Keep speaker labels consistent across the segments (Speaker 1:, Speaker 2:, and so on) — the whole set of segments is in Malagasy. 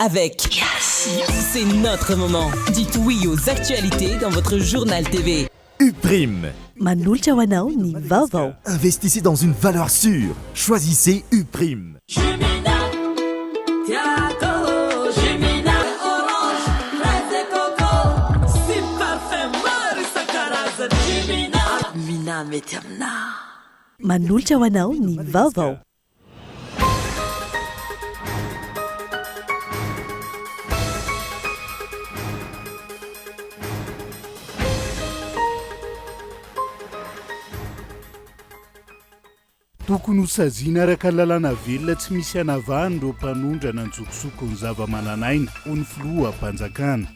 Speaker 1: avec C'est notre moment. Dites oui aux actualités dans votre journal TV.
Speaker 2: Uprime.
Speaker 3: Manolotra ho anao ny vaovao.
Speaker 2: Investissez dans une valeur sûre. Choisissez Uprime.
Speaker 3: Manolotra ho anao ny vaovao.
Speaker 4: tokony ho saziana araka lalàna velona tsy misy anavahany ireo mpanondrana nitsokosoko ny zava-mananaina ho ny filoha am-panjakana.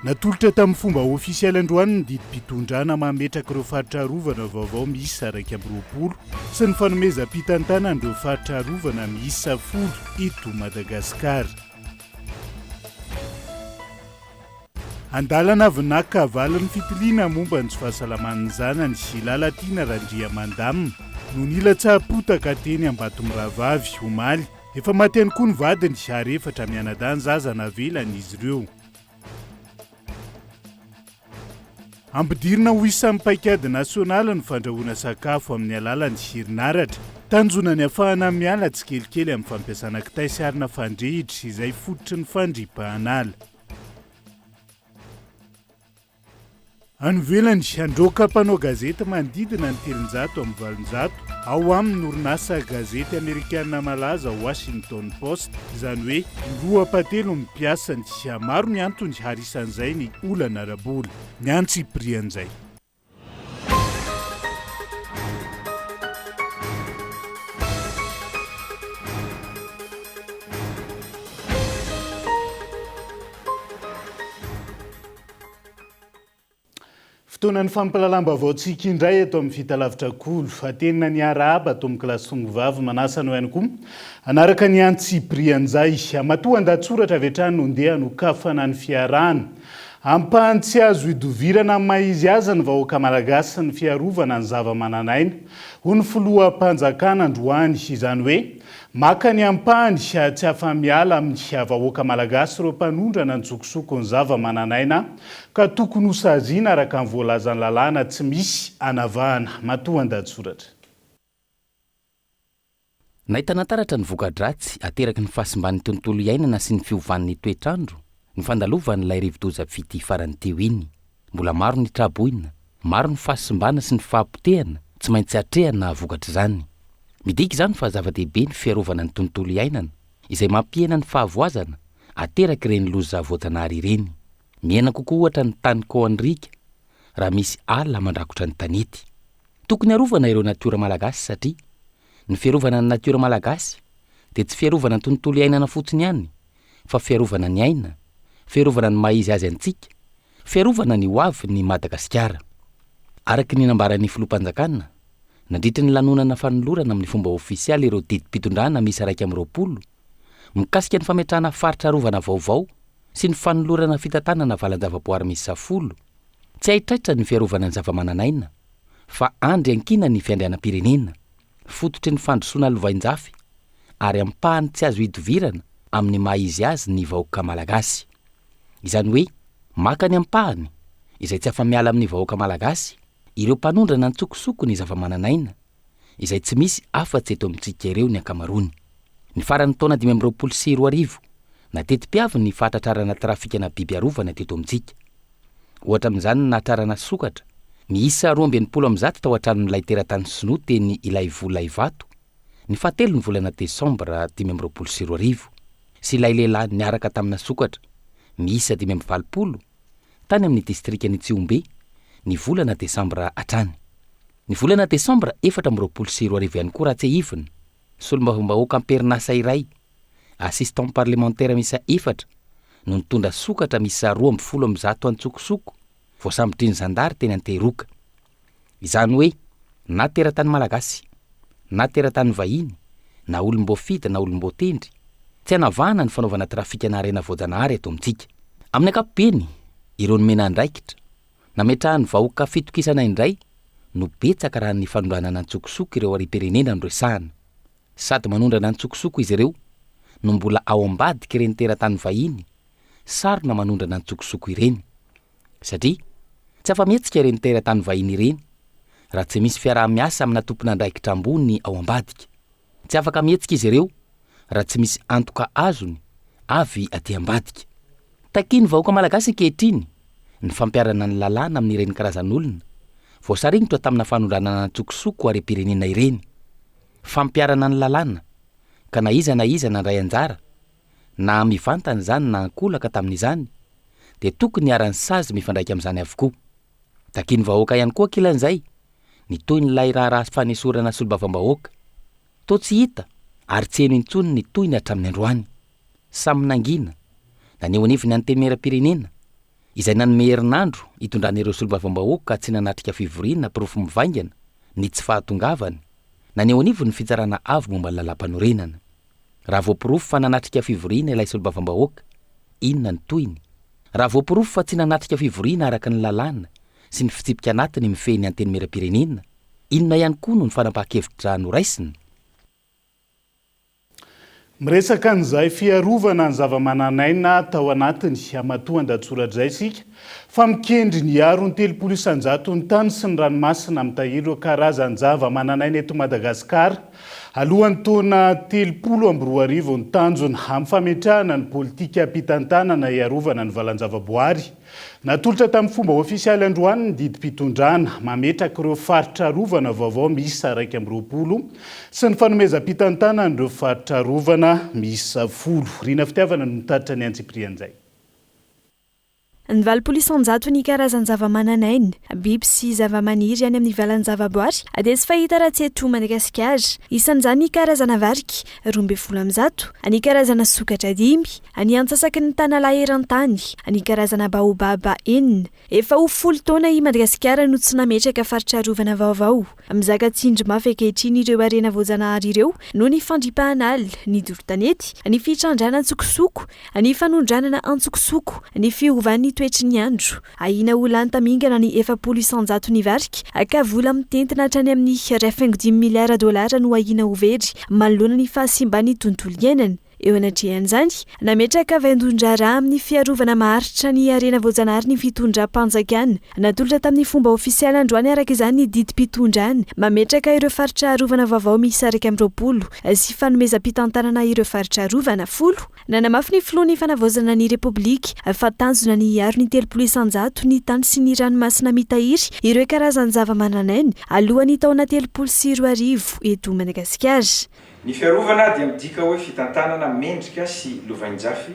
Speaker 4: Natolotra tamin'ny fomba ofisialy androany ny didim-pitondrana mametraka ireo faritra arovana vaovao miisa 20 sy ny fanomezam-pitantana an'ireo faritra arovana miisa 10 eto Madagasikara. Andalana avy nakavalin'ny fitiliana momba ny tsy fahasalaman'ny zanany sy lalatiana Randriamandamina no nilatsaha-potaka teny Ambatomravavy omaly. Efa maty ihany koa ny vadiny ary efatra mianadahy zaza navelany izy ireo. Ampidirina ho isan'ny paikady nasionala ny fandrahoana sakafo amin'ny alalan'ny herinaratra. Tanjona ny ahafahana miala tsikelikely amin'ny fampiasana kitay sy arina fandrehitra izay fototry ny fandripahanala. Anovelany androka mpanao gazety manodidina ny 300 amin'ny 700 ao amin'ny orinasa gazety amerikanina malaza Washington Post, izany hoe loha-patelo ny mpiasany. Maro ny antony harisan'izay ny olana arabola. Ny antsy prian'izay. Fotoana ny fampalalam-baovao tsika indray eto amin'ny fitalavitra kolo. Fatenina ny araba ato amin'ny kilasy songivavy manasana ihany koa. Anaraka ny antsy prian'izay. Matoa andatsoratra avy hatrany no ndeha hanokafana ny fiarahana. Ampahany tsy azo idovirana amin'ny maizy aza ny vahoaka malagasy sy ny fiarovana ny zava-mananaina ho ny filoham-panjakana androany, izany hoe maka ny ampahany tsy afa-miala amin'ny vahoaka malagasy ireo mpanondrana ny tsokosoko ny zava-mananaina ka tokony ho saziana araka ny voalazan'ny lalàna tsy misy anavahana. Matoa andatsoratra.
Speaker 5: Nahitana taratra ny voka-dratsy ateraky ny fahasimban'ny tontolo iainana sy ny fiovan'ny toetrandro. Ny fandalovan'ny ilay rivo-doza vity farany teo iny. Mbola maro ny traboina, maro ny fahasimbana sy ny fahampotehana, tsy maintsy atrehana vokatra izany. Midika izany fa zava-dehibe ny fiarovana ny tontolo iainana, izay mampihena ny fahavoazana, ateraky ireny loza voajanahary ireny. Mihena kokoa ohatra ny tany koanrika, raha misy alina mandrakotra ny tanety. Tokony arovana ireo natiora malagasy satria ny fiarovana ny natiora malagasy dia tsy fiarovana ny tontolo iainana fotsiny ihany, fa fiarovana ny aina, fiarovana ny maizy azy antsika, fiarovana ny hoavy ny Madagasikara. Araky ny nambaran'ny filoham-panjakana, nandritra ny lanonana fanolorana amin'ny fomba ofisialy ireo didim-pitondrana misy 120 mikasika ny fametrahana faritra arovana vaovao sy ny fanolorana fitantanana valan-javaboary misy 10. Tsy aitraitra ny fiarovana ny zava-mananaina, fa andry ankina ny fiandrianam-pirenena, fototry ny fandrosoana lovain-jafy ary ampahany tsy azo idovirana amin'ny maizy azy ny vahoaka malagasy. Izany hoe maka ny ampahany izay tsy afa-miala amin'ny vahoaka malagasy ireo mpanondrana ny tsokosoko ny zava-mananaina izay tsy misy afa-tsy eto amintsika ireo ny ankamarony. Ny farany taona 2024 nateti-piavy ny fahatratrarana trafikana biby arovana teto amintsika. Ohatra amin'izany nahatrarana sokatra miisa 220 tao an-tranon'ilay teratany sinoa teny ilay vola Ivato ny fahatelo ny volana Desambra 2024 sy ilay lehilahy niaraka tamina sokatra miisa 520 tany amin'ny distrikany Tsiombe ny volana Desambra hatrany. Ny volana Desambra 2024 ihany koa raha tsy hivina, solombavam-bahoaka am-perinasa iray assistant parlementaire misa 4 no nitondra sokatra misa 20 an-tsokosoko voasambotriny zandary teny Anteroka. Izany hoe na teratany malagasy, na teratany vahiny, na olom-boafita na olom-boatendry, tsy anavahana ny fanaovana trafika na arena voajanahary eto amintsika. Amin'ny ankapobeny, ireo nomena andraikitra, nametrahany vahoaka fitokisana indray no betsaka raha ny fanondranana ny tsokosoko ireo ari-pirenena no resahana. sady manondrana antsokosoko izy ireo no mbola ao ambadika ireny teratany vahiny sarona manondrana antsokosoko ireny satria tsy afa-mihetsika ireny teratany vahiny ireny raha tsy misy fiarah-miasa amina tompona andraikitra ambony ao ambadika. Tsy afaka mihetsika izy ireo raha tsy misy antoka azony avy aty ambadika. Takiny vahoaka malagasy ankehitriny ny fampiarana ny lalàna amin'ireny karazan'olona voasaringitra tamina fanondrana antsokosoko are-pirenena ireny. Fampiarana ny lalàna ka na iza nandray anjara na mivantana zany na ankolaka tamin'izany dia tokony hiarany sazy mifandraika amin'izany avokoa. Takiny vahoaka ihany koa kilan'izay ny toy nylay raharaha fanesorana solombavambahoaka to tsy hita ary tsy eno intsony ny toy ny hatramin'ny androany. Samy nangina naneo anivony antenimera-pirenena izay nanome herinandro hitondran'ireo solombavambahoaka tsy nanatrika fivoriana pirofo mivaingana ny tsy fahatongavany. Naneo anivony ny fitsarana avo momba ny lalam-panorenana. Raha voapirofo fa nanatrika fivoriana ilay solombavambahoaka, inona ny toyny? Raha voapirofo fa tsy nanatrika fivoriana araka ny lalàna sy ny fitsipika anatiny mifehy ny antenimera-pirenena, inona ihany koa no ny fanapaha-kevitra noraisiny?
Speaker 4: Miresaka an'izay fiarovana ny zava-mananaina tao anatiny amatoan-datsoratra izay isika fa mikendry ny aro ny 300 isanjato ny tany sy ny ranomasina mitahiry ireo karazany zava-mananaina eto Madagasikara alohan'ny taona 2024 ny tanjony amin'ny fametrahana ny politika ampitantanana iarovana ny valan-javaboary. Natolotra tamin'ny fomba ofisialy androany ny didim-pitondrana mametraka ireo faritra arovana vaovao misy 120 sy ny fanomezam-pitantanana ireo faritra arovana misy 10. Rina fitiavana no mitatitra ny antsiprian'izay.
Speaker 6: Ny 200 ny karazany zava-mananaina, biby sy zava-maniry any amin'ny valan-javaboary dia tsy fahita raha tsy eto Madagasikara. Isan'izany ny karazana variky 12, ny karazana sokatra 5, ny antsasaky ny tanalahy eran-tany, ny karazana baobaba 9. Efa ho 10 taona i Madagasikara no tsy nametraka faritra arovana vaovao. Mizaka tsindry mafy ankehitriny ireo arena voajanahary ireo no ny fandripahan'ala, ny dorotanety, ny fitrandrana antsokosoko, ny fanondranana antsokosoko, ny fiovan'ny toetry ny andro. Ahina olany tamingana ny 700 isanjato ny variky ka vola mitentina hatrany amin'ny 2.5 miliara dolara no ahina overy manoloana ny fahasimban'ny tontolo iainana. Eo anatrehan'izany nametraka vaindon-draharaha amin'ny fiarovana maharitra ny arena voajanahary ny fitondram-panjakana. Natolotra tamin'ny fomba ofisialy androany araka izany ny didim-pitondrana mametraka ireo faritra arovana vaovao misy 120 sy fanomezam-pitantanana ireo faritra arovana 10. Nanamafy ny filohan'ny fanavaozana ny Repoblika fa tanjona ny aro ny 300 isanjato ny tany sy ny ranomasina mitahiry ireo karazany zava-mananaina alohan'ny taona 2020 eto Madagasikara.
Speaker 7: Ny fiarovana dia midika hoe fitantanana mendrika sy lovain-jafy.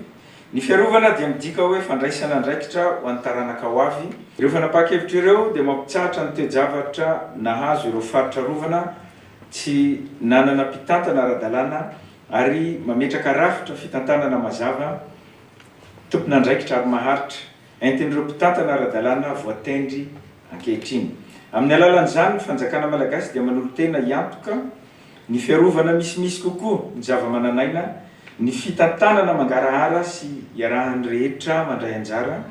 Speaker 7: Ny fiarovana dia midika hoe fandraisana andraikitra ho an'ny taranaka ho avy. Ireo fanapahan-kevitra ireo dia mampitsahatra ny toe-javatra nahazo ireo faritra arovana tsy nanana mpitantana ara-dalàna ary mametraka rafitra fitantanana mazava tompona andraikitra ary maharitra entin'ireo mpitantana ara-dalàna voatendry ankehitriny. Amin'ny alalan'izany ny fanjakana malagasy dia manolo-tena hiantoka ny fiarovana misimisy kokoa ny zava-mananaina, ny fitantanana mangarahara sy iarahan'ny rehetra mandray anjara,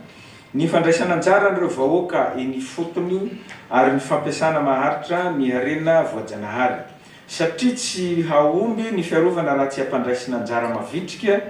Speaker 7: ny fandraisana anjara n'ireo vahoaka eny fotony ary ny fampiasana maharitra ny arena voajanahary. Satria tsy hahomby ny fiarovana raha tsy hampandraisana anjara mavitrika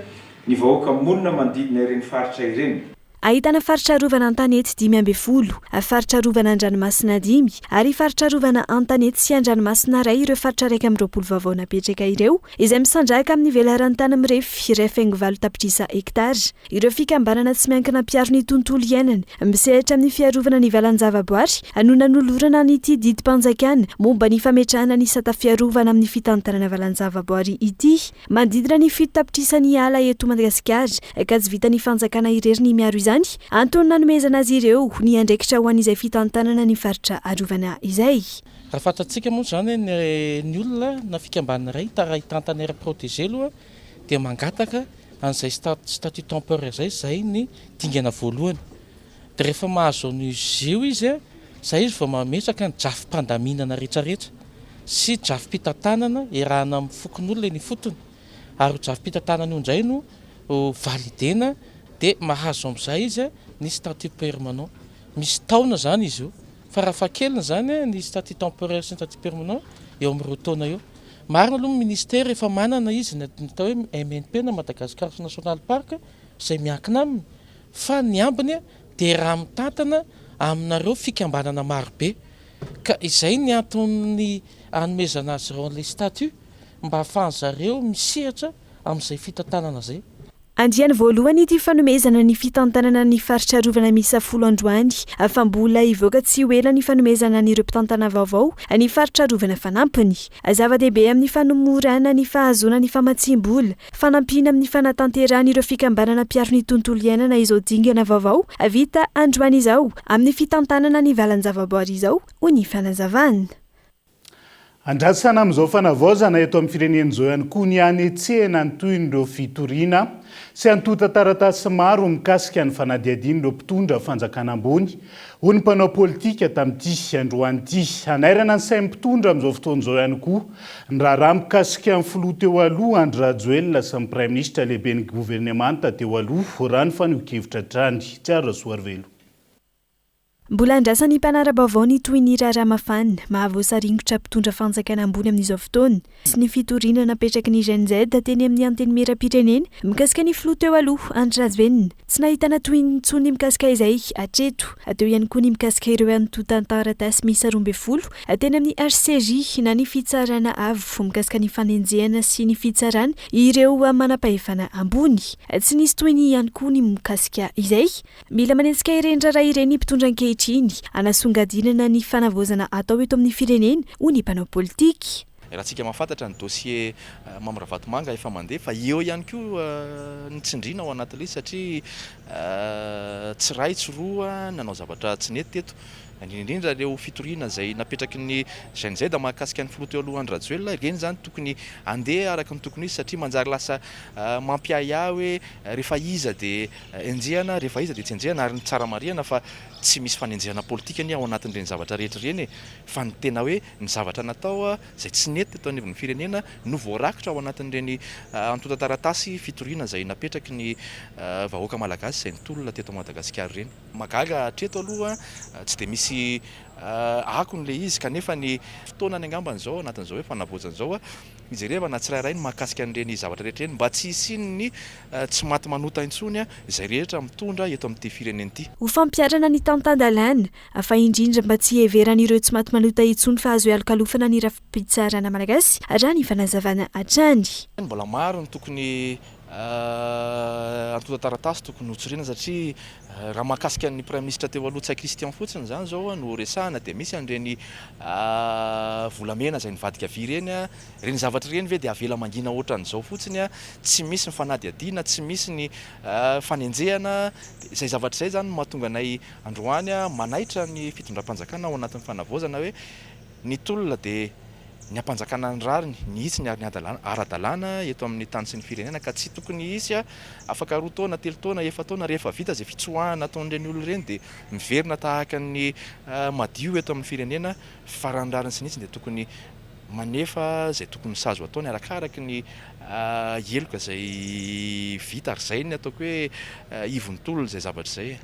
Speaker 7: ny vahoaka monina manodidina ireny faritra ireny.
Speaker 6: Ahitana faritra arovana Antanety 12, faritra arovana Andranomasina 10 ary faritra arovana Antanety sy Andranomasina 2 ireo faritra 120 vaovao napetraka ireo izay misandraka amin'ny velaran'ny tany mirefy 2.8 tapitrisa hektara. Ireo fikambanana tsy miankina piaro ny tontolo iainana misehatra amin'ny fiarovana ny valan-javaboary no nanolorana n'ity didim-panjakana momba ny fametrahana ny sata-fiarovana amin'ny fitantanana valan-javaboary ity. Manodidina ny 7 tapitrisa ny ala eto Madagasikara ka tsy vita ny fanjakana irery ny miaro izany. Antony nanomezana azy ireo ny andraikitra ho an'izay fitantanana ny faritra arovana izay.
Speaker 8: Raha fantatsika moa zany ny olona na fikambanana iray tara hitantanera protégé aloha dia mangataka an'izay statut temporaire zay ny dingana voalohany. Dia rehefa mahazo an'izio izy zay izy vao mametraka ny drafim-pandaminana rehetrarehetra sy drafim-pitantanana iarahana amin'ny fokon'olona ny fotony ary drafim-pitantanana io indray no validena dia mahazo amin'izay izy ny statut permanent. Misy taona zany izy io fa raha fakeliny zany ny statut temporaire sy ny statut permanent eo amin'ny 2 taona eo. marina aloha ministera efa manana izy natao hoe MNP na Madagascar National Park izay miankina aminy fa ny ambiny dia raha mitantana aminareo fikambanana marobe ka izay ny antony hanomezana azy ireo an'ilay statut mba ahafahan'zareo misehatra amin'izay fitantanana zay.
Speaker 6: Andiany voalohany ity fanomezana ny fitantanana ny faritra arovana misy 10 androany afa mbola ivoaka tsy ho ela ny fanomezana n'ireo mpitantana vaovao ny faritra arovana fanampiny. Zava-dehibe amin'ny fanomorana ny fahazoana ny famatsim-bola, fanampiana amin'ny fanatanterahana ireo fikambanana mpiaro ny tontolo iainana izao dingana vaovao vita androany izao amin'ny fitantanana ny valan-javaboary izao ho ny fanazavana.
Speaker 4: Andrasana amin'izao fanavaozana eto amin'ny firenena izao ihany koa ny anetsehana ny toin'ireo fitoriana sy antota taratasy maro mikasika ny fanadihadian'ireo mpitondra fanjakana ambony ho ny mpanao politika tamin'ity androanyity. Anairana ny sain'ny mpitondra amin'izao fotoan'izao ihany koa ny raharaha mikasika ny filoha teo aloha Andry Rajoelina sy ny Prime Ministre lehibe ny gouvernemanta teo aloha raha ny fanokevitra trany. Tsiaro Rasoarivelo.
Speaker 6: Mbola andrasany mpanara-baovao ny toy ny Raramafana mahavoasaringotra mpitondra fanjakana ambony amin'izao fotoana sy ny fitoriana napetraky ny GNZ teny amin'ny anteny meram-pirenena mikasika ny filoha teo aloha Andry Rajoelina. Tsy nahitana toy ny ntsony mikasika izay hatreto. Ateo ihany koa ny mikasika ireo antota-taratasy misy 12 teny amin'ny HCJ na ny fitsarana avo mikasika ny fanenjehana sy ny fitsarana ireo manam-pahefana ambony. Tsy nisy toy ny ihany koa ny mikasika izay. Mila manetsika ireny raha ireny mpitondra ankehitriny anasongadinana ny fanavaozana atao eto amin'ny firenena ho ny mpanao politika.
Speaker 9: Raha tsika mahafantatra ny dossier Mamra Vatomanga efa mandeha fa eo ihany koa ny tsindriana ao anatin'ilay satria tsy ray tsy roa nanao zavatra tsy nety teto. Indrindra ireo fitoriana izay napetraky ny GNZ mahakasika ny filoha teo aloha Andry Rajoelina ireny zany tokony andeha araka ny tokony izy satria manjary lasa mampiaya hoe rehefa iza dia enjehana rehefa iza dia tsy enjehana ary ny tsara marihana fa tsy misy fanenjehana politika ny ao anatin'ireny zavatra rehetra ireny fa ny tena hoe ny zavatra natao izay tsy nety tao anivon'ny firenena no voarakitra ao anatin'ireny antota taratasy fitoriana izay napetraky ny vahoaka malagasy izay nitolona teto Madagasikara ireny. Magaga hatreto aloha tsy dia misy akon'le izy kanefa ny fotoana ny angambany zao anatin'izao hoe fanavaozan'izao ijereva na tsirairay ny mahakasika an'ireny zavatra rehetra ireny mba tsy hisinony tsy maty manota intsony izay rehetra mitondra eto amin'ity firenena ity.
Speaker 6: Ho fampiarana ny tantan-dalàna afa indrindra mba tsy heveran'ireo tsy maty manota intsony fa azo ialokalofana ny rafi-pitsarana malagasy raha ny fanazavana hatrany.
Speaker 9: Mbola maro ny tokony antota taratasy tokony hotsoriana satria raha mahakasika ny Prime Ministre teo aloha Tsay Christian fotsiny zany zao no resahana dia misy an'ireny volamena izay nivadika vy ireny ireny zavatra ireny ve dia avela mangina ohatran'izao fotsiny tsy misy ny fanadihadiana tsy misy ny fanenjehana izay zavatra izay zany mahatonga anay androany manaitra ny fitondram-panjakana ao anatin'ny fanavaozana hoe ny tolona dia ny ampanjakana ny rariny ny hitsy ny ara-dalàna eto amin'ny tany sy ny firenena ka tsy tokony hisy afaka 2 taona 3 taona 4 taona rehefa vita izay fitsoahana ataon'ireny olona ireny dia miverina tahaka ny madio eto amin'ny firenena fa raha ny rariny sy ny hitsy dia tokony manefa izay tokony sazo ataony arakaraky ny eloka izay vita ary izay ny ataoko hoe ivon'ny tolona izay zavatra izay.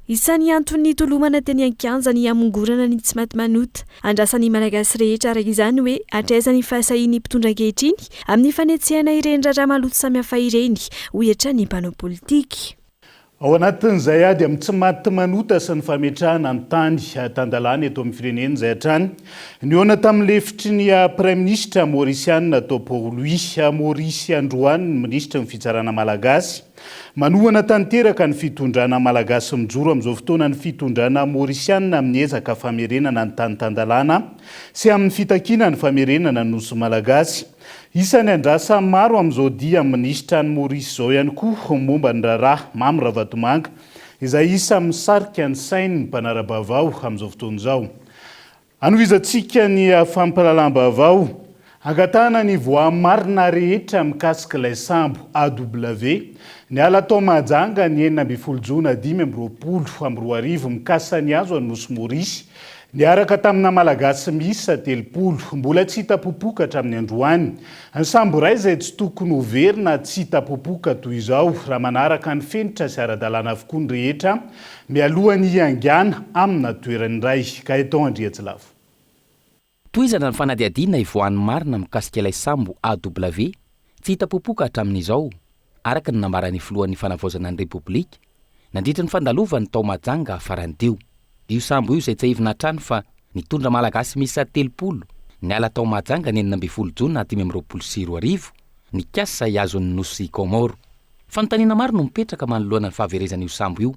Speaker 6: Isan'ny antony tolomana teny an-kianja ny amongorana ny tsy maty manota. Andrasan'ny malagasy rehetra araka izany hoe atraizany fahasahiany mpitondra ankehitriny amin'ny fanetsehana ireny raha maloto samihafa ireny ho hiatrany mpanao politika.
Speaker 4: Ao anatin'izay ady amin'ny tsy maty manota sy ny fametrahana ny tany tan-dalàna eto amin'ny firenena izay hatrany niona tamin'ny lefitry ny Prime Ministre Mauriciana tao Paul-Louis Maurice Androany ny ministra ny fitsarana malagasy manohana tanteraka ny fitondrana malagasy mijoro amin'izao fotoana ny fitondrana Mauriciana amin'ny ezaka famerenana ny tany tan-dalàna sy amin'ny fitakiana ny famerenana ny nosy malagasy. Isan'ny andrasa maro amin'izao dia ministra ny Maurice zao ihany koa momba ny raharaha Mamra Vatomanga izay isa misarika ny sainy ny mpanara-baovao amin'izao fotoana izao. Anohizantsika ny fampahalalam-baovao angatahana ny voamarina rehetra mikasika ilay sambo AW ny ala tao mahajanga ny 9 Jona 2020 mikasa ny azo any Nosy Maurice niaraka tamina malagasy miisa 30 mbola tsy hita-popoka hatramin'ny androany. Ny sambo iray izay tsy tokony ho verina tsy hita-popoka toy izao raha manaraka ny fenitra sy ara-dalàna avokoa ny rehetra mialohan'ny hiangana amina toerany iray ka eto Andriatsilavo.
Speaker 5: toizana ny fanadiadiana ivoan'ny marina mikasika ilay sambo AW tsy hitapopoka hatramin'izao araka ny nambarany filohan'ny fanavaozana ny repoblika nandritra ny fandalovany tao Majanga afaran'teo. Io sambo io izay tsy ahivina hatrany fa nitondra malagasy misy 70 niala tao Majanga ny 12 Jona 2024 nikasa iazon'ny nosy Komoro. Fanontaniana maro no mipetraka manoloana ny fahaverezan'io sambo io.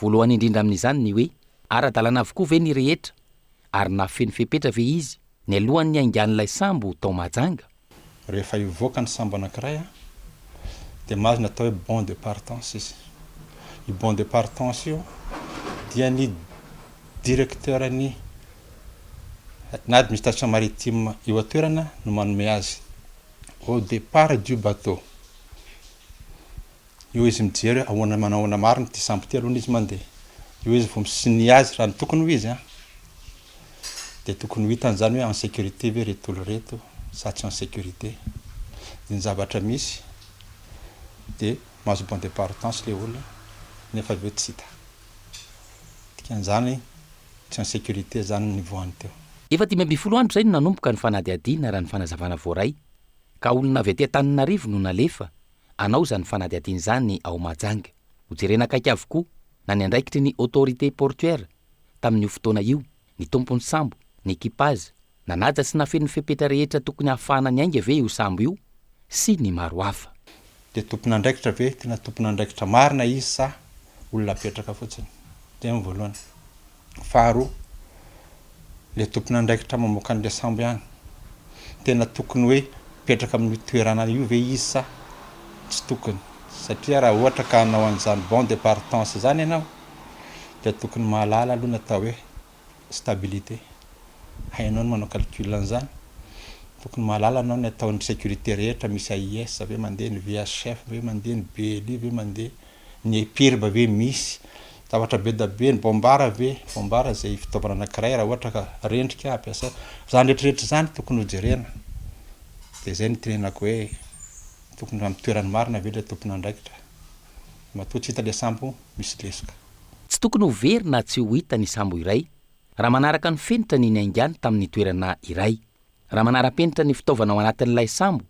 Speaker 5: Voalohany indrindra amin'izany ny hoe ara-dalàna avokoa ve ny rehetra ary nafeny fepetra ve izy ny alohan'ny aingan'ilay sambo tao Majanga.
Speaker 10: Rehefa ivoaka ny sambo anankiray dia mahazo natao hoe bon de partance izy. I bon de partance io dia ny directeur ny administration maritime io atoerana no manome azy au départ du bateau. Io izy mijery ahoana manahoana marina ty sambo ty aloha izy mandeha. Io izy vao misiny azy raha ny tokony ho izy dia tokony ho hitan'izany hoe en sécurité ve reto olo reto sa tsy en sécurité. Dia ny zavatra misy dia mahazo bon de partance le olona nefa aveo tsy hita. Dikan'izany tsy en sécurité zany ny voany teo.
Speaker 5: Efa 12 andro zay no nanomboka ny fanadiadiana raha ny fanazavana voaray ka olona avy aty Antananarivo no nalefa anao zany fanadiadiana izany ao Majanga. Hojerena akaiky avokoa na ny andraikitry ny autorité portuaire tamin'io fotoana io, ny tompon'ny sambo, ny équipage nanaja sy nafeny fepetra rehetra tokony ahafahana ny ainga ve io sambo io sy ny maro hafa.
Speaker 10: Dia tompon'andraikitra ve tena tompon'andraikitra marina izy sa olona apetraka fotsiny. Dia ny voalohany. Faharoa, le tompon'andraikitra mamoaka an'ilay sambo ihany tena tokony hoe petraka amin'ny toerana io ve izy sa tsy tokony. Satria raha ohatra ka hanao an'izany bon de partance zany ianao dia tokony mahalala aloha natao hoe stabilité. Hainao ny manao calcul an'izany. Tokony mahalala anao ny ataon'ny sécurité rehetra misy AIS ve mandeha, ny VHF ve mandeha, ny BLI ve mandeha, ny EPIRB ve misy, zavatra be da be, ny bombara ve, bombara zay fitaovana anankiray raha ohatra ka rendrika ampiasa. Zany rehetrarehetra zany tokony ho jerena. Dia zay ny tenenako hoe tokony amin'ny toerany marina ve le tompon'andraikitra. Matoa tsy hita le sambo misy lesoka.
Speaker 5: Tsy tokony ho very na tsy ho hita ny sambo iray raha manaraka ny fenitra ny aingany tamin'ny toerana iray. Raha manara-penitra ny fitaovana ao anatin'ilay sambo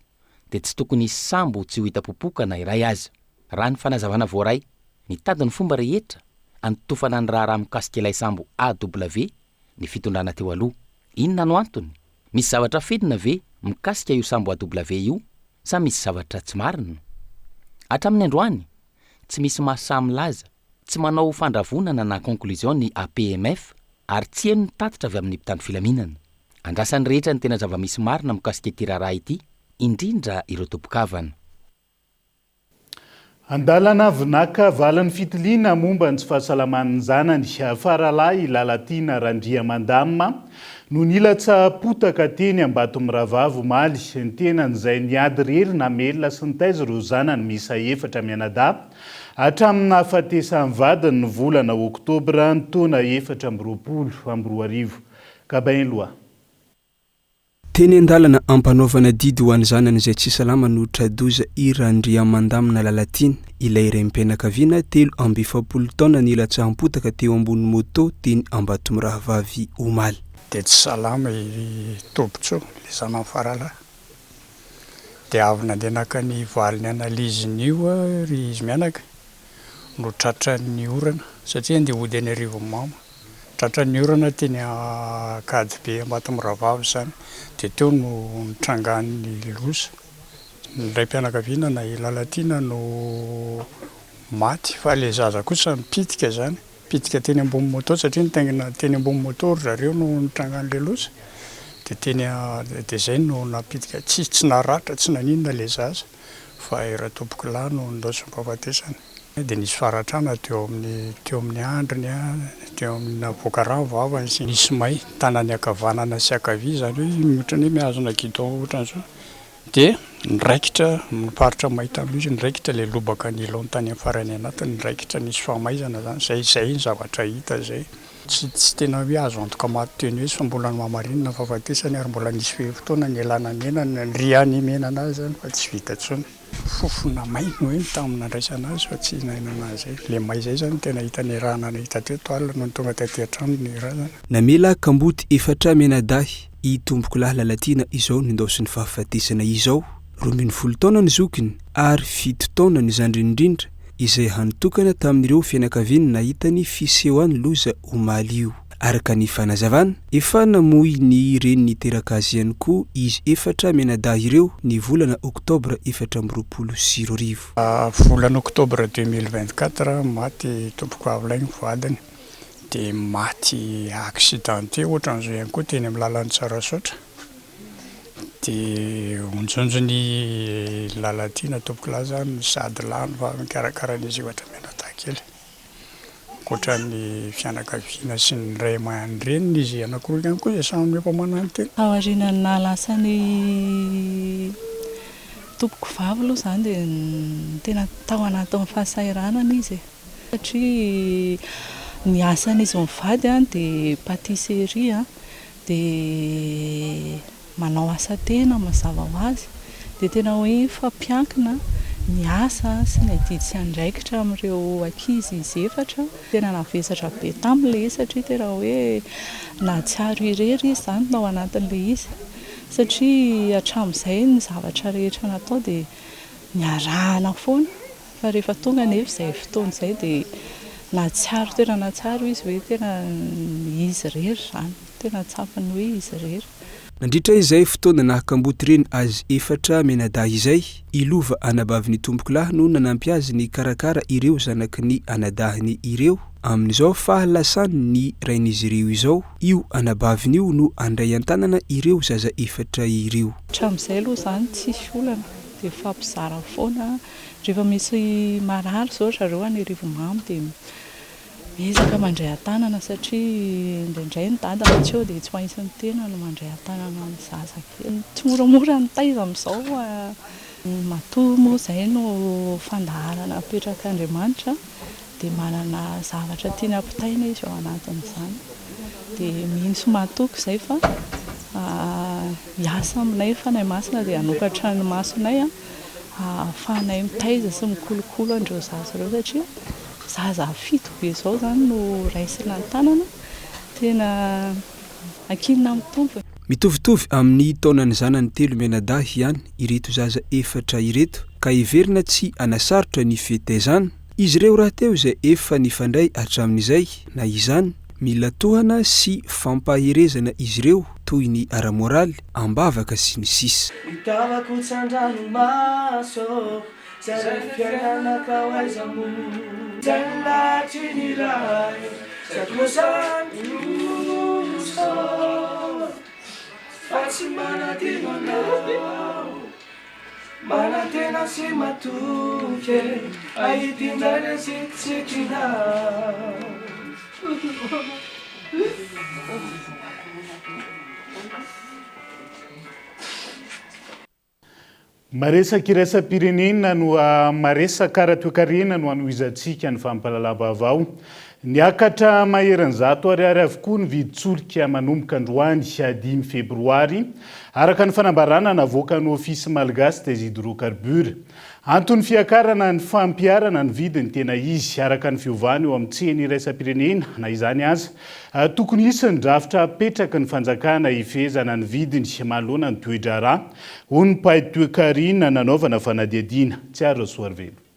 Speaker 5: dia tsy tokony hisy sambo tsy ho hita-popoka na iray aza. Raha ny fanazavana voaray nitady ny fomba rehetra antofana ny raharaha mikasika ilay sambo AW ny fitondrana teo aloha. Inona no antony? Misy zavatra fenina ve mikasika io sambo AW io sa misy zavatra tsy marina? Hatramin'ny androany tsy misy mahasamy laza, tsy manao fandravonana na conclusion ny APMF ary tsy eno ny tatitra avy amin'ny mpitandro filaminana. Andrasan'ny rehetra ny tena zava-misy marina mikasika ity raharaha ity, indrindra ireo tompokavana.
Speaker 4: Andalana vinaka valan'ny fitiliana momba ny tsy fahasalaman'ny zanany Faralahy Lalatiana Randriamandamina no nilatsa-potaka teny Ambatomirahavavo Maly ny tenan'izay niady rery namelona sy nitaiza ireo zanany misa 4 mianadahy hatramin'ny nahafatesan'ny vadiny ny volana Oktobra ny taona 2024. Kabain loa.
Speaker 11: Teny andalana ampanaovana didy ho an'ny zanany izay tsy salama no tradoza Randriamandamina Lalatiana ilay rem-pianakaviana 17 taona nilatsahampotaka teo ambony moto teny Ambatomirahavavy Omaly.
Speaker 12: Dia tsy salama i tompotso le zanany Faralahy. Dia avy nandeha naka ny valiny analiziny ry izy mianaka no tratra ny orana satria andeha hody any Arivomamo. Tratra ny orana teny Akadibe Ambatomirahavavy zany. Dia teo no nitrangan'ny losa. Ny ray mpianakaviana na i Lalatiana no maty fa le zaza kosa mipitika zany. Pitika teny ambony moto satria nitaingina teny ambony moto zareo no nitrangan'le losa. Dia zay no napitika tsy naratra tsy naninona le zaza fa raha tompoko lahy no ndaosy ny fahafatesany. Dia nisy faratrana teo amin'ny andriny teo amin'ny Vokarano vavany sy nisy may tanany akavanana sy akavia zany hoe ohatrany hoe mihazona guidon ohatran'izao. Dia niraikitra miparitra may tamin'izy niraikitra le lobaka ny lontany amin'ny farany anatiny niraikitra nisy famaizana zany zay ny zavatra hita zay. Tsy tena hoe azo antoka maty-teny hoe fa mbola ny mamarinina fahafatesany ary mbola nisy fotoana ny elana mena ny riany mena anazy zany fa tsy vita intsony. fofona mainy hoe tamina ndraisana azy fa tsy nainana zay le may zay zany tena hitany rahana hita teto alina no tonga tatyhatrano ny raha zany
Speaker 11: namela kamboty efatra menadahy itomboko lahy lalatiana izao nindosiny fahafatesana izao 12 taona ny zokiny ary 7 taona ny zandrindrindra izay hanitokana tamin'ireo fianakaviany nahitany fisehoany loza omaly io araka ny fanazavana efa namoy ny reny niteraka azy ihany koa izy efatra menadahy ireo ny volana oktobra 2024
Speaker 12: volana oktobra 2024 maty tompoko avolainy vadiny dia maty accidenté ohatran'izao ihany koa teny amin'ny lalany Tsarasotra dia onjonjony lalatiana tompoko lahy zany sady lany fa mikarakarana izy ohatra menadahy koatra ny fianakaviana sy ny ray aman-dreny izy anankiroa ihany koa izay samy miapa-manany tena
Speaker 13: aorianany nahalasany tompoko vavy aloha zany dia tena tao anatin'ny fahasahiranana izy satria ny asan'izy mivady dia patisserie dia manao asa tena mazava ho azy dia tena hoe fampiankina ny asa sy ny adidy sy andraikitra amin'ireo ankizy izy efatra tena navesatra be tamin'ilay izy satria tena hoe na tsiaro irery izy zany nao anatin'ilay izy satria hatramin'izay ny zavatra rehetra natao dia niarahana foana fa rehefa tonga nefa izay fotoana izay dia natsiaro tena natsiaro izy hoe tena izy rery zany tena tsapany hoe izy rery
Speaker 11: nandritra izay fotoana nahakamboty reny azy efatra menadahy izay ilova anabaviny tompoko lahy no nanampy azy ny karakara ireo zanaky ny anadahiny ireo amin'izao fahalasany ny rain'izy ireo izao io anabaviny io no andray an-tanana ireo zaza efatra ireo
Speaker 13: hatramin'izay aloha zany tsisy olana dia fampizara foana rehefa misy marary zao zareo any Rivomamy dia ezaka mandray an-tanana satria indraindray ny dada matseo dia tsy maintsy tena no mandray an-tanana amin'ny zazakely tsy moramora ny taiza amin'izao matoa moa izay no fandaharana apetraka Andriamanitra dia manana zavatra tiany ampitaina izy ao anatin'izany dia mino sy mahatoky izay fa hiasa aminay fanay masina dia hanokatra ny masonay ahafahanay mitaiza sy mikolokolo andreo zaza ireo satria zaza fito be izao zany no raisina ny tanana tena ankinina amin'ny tompo
Speaker 11: mitovitovy amin'ny taonany zanany telo menadahy ihany ireto zaza efatra ireto ka iverina tsy anasarotra ny fitaizana izy ireo raha teo izay efa nifandray hatramin'izay na izany mila tohana sy fampaherezana izy ireo toy ny ara-moraly ambavaka sy ny sisa
Speaker 14: itavako tsandranomaso zay fiainanaka hoaizamo zay ny ray sakosanyloso fa tsy manatynanao manatena sy matoke ahitindrany asikitsikina
Speaker 4: maresaka iraisam-pirenena no maresaka ara-toekarena no anoizantsika ny fampalalam-baovao niakatra maheran'zato ariary avokoa ny viditsolika manomboka androany 5 febroary araka ny fanambarana navoaka ny ofisy malagasy des hydrocarbures antony fiakarana ny fampiarana ny vidiny tena izy araka ny fiovany eo amin'ny tseny iraisam-pirenena na izany aza tokony isany drafitra apetraka ny fanjakana ifezana ny vidiny manoloana ny toedrara ho ny mpaitoekarina nanaovana fanadiadiana tsy aro soarvelo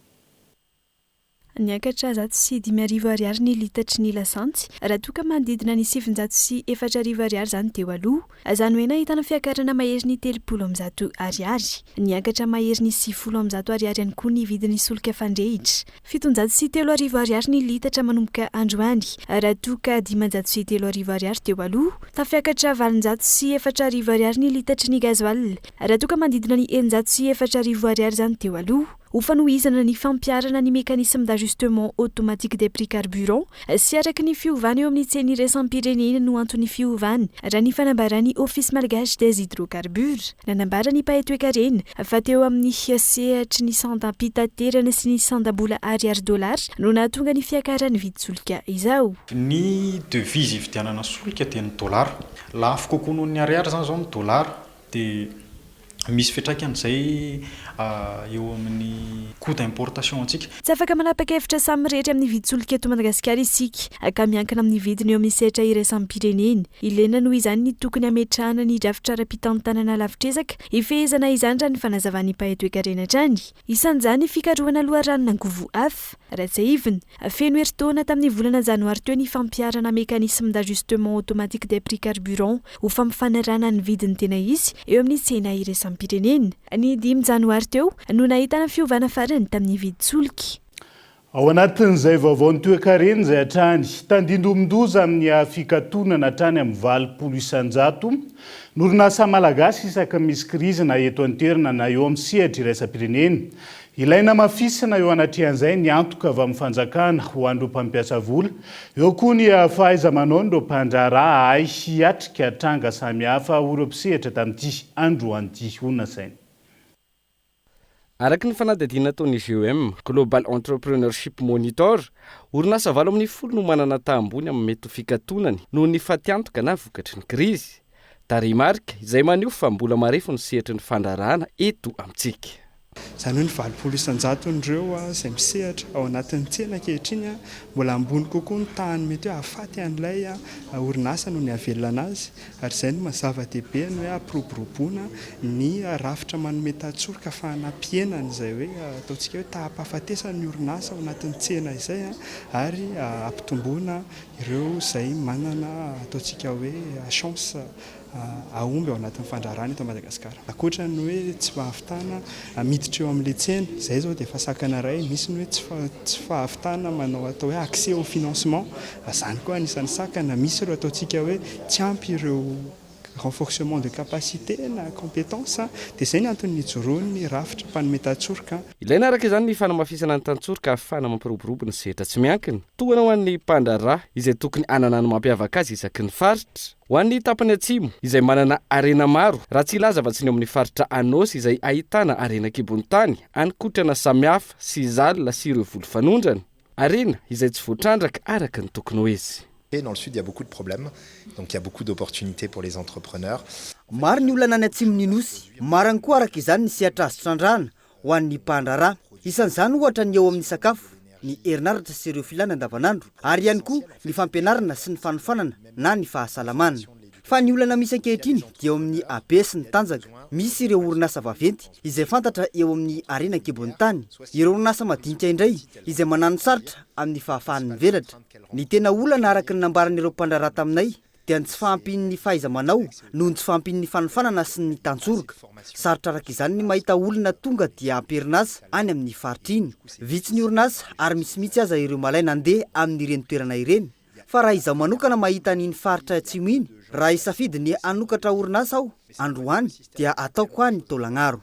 Speaker 6: niakatra 750 ariary ny litatry ny lasantsy raha toka manodidina ny 704 ariary zany teo aloha azany hoe nahitana fiakarana mahery ny 30 ariary niakatra mahery ny 90 ariary ihany koa ny vidiny solika fandrehitra 703 ariary ny litatra manomboka androany raha toka 503 ariary teo aloha tafiakatra 404 ariary ny litatry ny gazoil raha toka manodidina ny 404 ariary zany teo aloha ho fanohizana ny fampiarana ny mécanisme d'ajustement automatique des prix carburant sy araka ny fiovana eo amin'ny tseny iraisam-pirenena no antony fiovana raha ny fanambarany office malgache des hydrocarbures nanambara ny mpahay-toekarena fa teo amin'ny sehatry ny sandam-pitaterana sy ny sandam-bola ariary dollara no nahatonga ny fiakarany viditsolika izao
Speaker 15: ny devise ividianana solika dia ny dollara lafo kokoa noho ny ariary zany zao ny dollara dia misy fiatraikany eo amin'ny coût d'importation antsika.
Speaker 6: Tsy afaka manapa-kevitra samy rehetra amin'ny vidin-tsolika eto Madagasikara isika ka miankina amin'ny vidiny eo amin'ny sehatra iraisam-pireneny. Ilaina noho izany ny tokony hametrahana ny drafitra ara-pitantanana lavitresaka ifehezana izany raha ny fanazavany mpahay-toekarena hatrany. Isan'izany fikarohana loharanona angovo afy Ratsahivina feno herintaona tamin'ny volana janoary teo ny fampiarana mécanisme d'ajustement automatique des prix carburant ho fampifanarana ny vidiny tena izy eo amin'ny tsena iraisam-pireneny. Ny 5 janoary teo no nahitana fiovana farany tamin'ny vidin-tsolika.
Speaker 4: Ao anatin'izay vaovao ny toe-karena izay hatrany tandindromondoza amin'ny fikatonana hatrany amin'ny 20 isan-jato ny orinasa malagasy isaka misy krizina eto an-toerana na eo amin'ny sehatra iraisam-pireneny. Ilaina mafisina eo anatrehan'izay ny antoka avy amin'ny fanjakana ho an'ireo mpampiasa vola. Eo koa ny fahaiza-manao ireo mpandraharaha ahay hiatrika tranga samihafa ho ireo mpisehatra tamin'ity androan'ity onasaina.
Speaker 16: Araky ny fanadihadiana ataon'ny GEM Global Entrepreneurship Monitor, orinasa 80 no manana tahambony amin'ny mety ho fikatonany noho ny fatiantoka na vokatry ny krizy. Tarimarika izay maneho fa mbola marefo ny sehatry ny fandrarahana eto amintsika.
Speaker 17: Izany hoe ny 20 isan-jato ireo izay misehatra ao anatin'ny tsena ankehitriny mbola ambony kokoa ny tahany mety hoe hahafaty an'ilay orinasa noho ny havelona azy, ary izay no mazava-dehibe ny hoe hampiroboroboana ny rafitra manome tatsoroka fanapienana izay hoe ataontsika hoe taham-pahafatesana ny orinasa ao anatin'ny tsena izay ary ampitomboana ireo izay manana ataontsika hoe chance aomby ao anatin'ny fandraharana eto Madagasikara. Akoatra ny hoe tsy fahavitana miditra eo amin'ilay tsena, izay zao dia efa sakana iray, misy ny hoe tsy fahavitana manao atao hoe accès au financement, izany koa anisan'ny sakana, misy ireo ataontsika hoe tsy ampy ireo renforcement de capacité na compétence dia izay ny antony nijoroany rafitra mpanome tatsoroka.
Speaker 16: Ilaina araka izany ny fanamafisana ny tatsoroka ahafahana mampiroborobo ny sehatra tsy miankina. Tohana ho an'ny mpandraharaha izay tokony hanana ny mampiavaka azy isaky ny faritra. Ho an'ny tapany atsimo izay manana arena maro, raha tsy ilaza fa tsy ny amin'ny faritra Anosy izay ahitana arena kibony tany, ankotrana samihafa sy zalina sy ireo volo fanondrana. Arena izay tsy voatrandraka araka ny tokony ho izy.
Speaker 18: Dans le sud, il y a beaucoup de problèmes, donc il y a beaucoup d'opportunités pour les entrepreneurs.
Speaker 19: Maro ny olana any atsimony Nosy, marany koa araka izany ny sehatra azo trandrahana ho an'ny mpandraharaha. Isan'izany ohatra ny eo amin'ny sakafo, ny herinaratra sy ireo filana andavanandro, ary ihany koa ny fampianarana sy ny fanofanana na ny fahasalamana. Fa ny olana misy ankehitriny dia eo amin'ny AB sy ny tanjaka. Misy ireo orinasa vaventy izay fantatra eo amin'ny arena kibony tany. Ireo orinasa madinika indray izay manano saratra amin'ny fahafahan'ny velatra. Ny tena olana araka ny nambaran'ireo mpandraharaha taminay dia ny tsy fahampian'ny fahaiza-manao noho ny tsy fahampian'ny fanofanana sy ny tantsoroka. Sarotra araka izany ny mahita olona tonga dia amperinasa any amin'ny faritra iny. Vitsy ny orinasa ary misy aza ireo malay nandeha amin'ireny toerana ireny. Fa raha izaho manokana mahita an'iny faritra atsimo iny, raha isafidy ny anokatra orinasa aho androany dia ataoko any Taolagnaro.